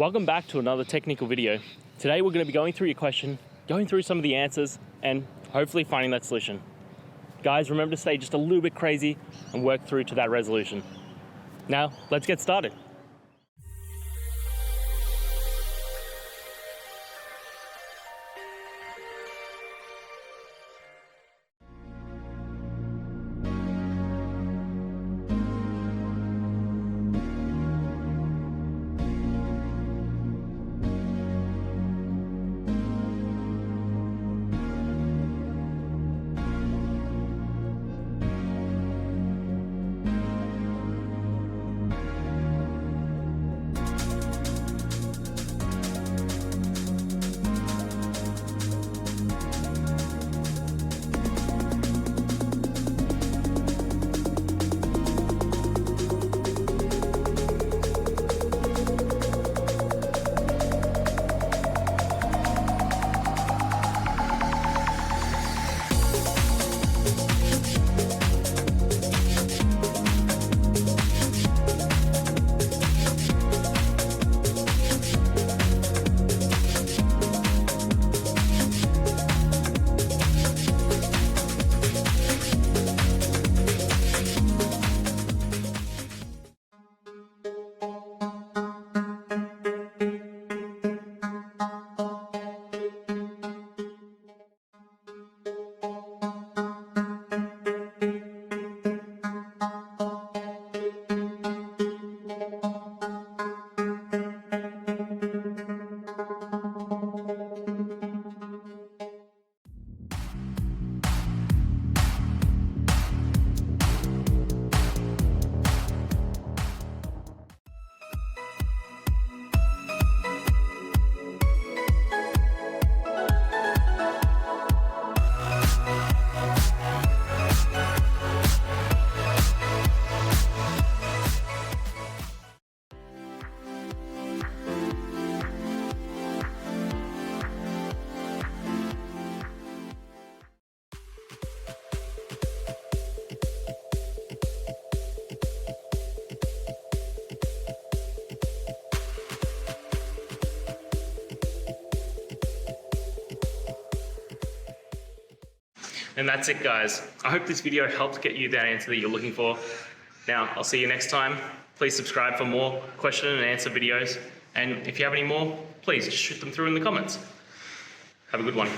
Welcome back to another technical video. Today we're going to be going through your question, going through some of the answers, and hopefully finding that solution. Guys, remember to stay just a little bit crazy and work through to that resolution. Now, let's get started. And that's it, guys. I hope this video helped get you that answer that you're looking for. Now, I'll see you next time. Please subscribe for more question and answer videos. And if you have any more, please just shoot them through in the comments. Have a good one.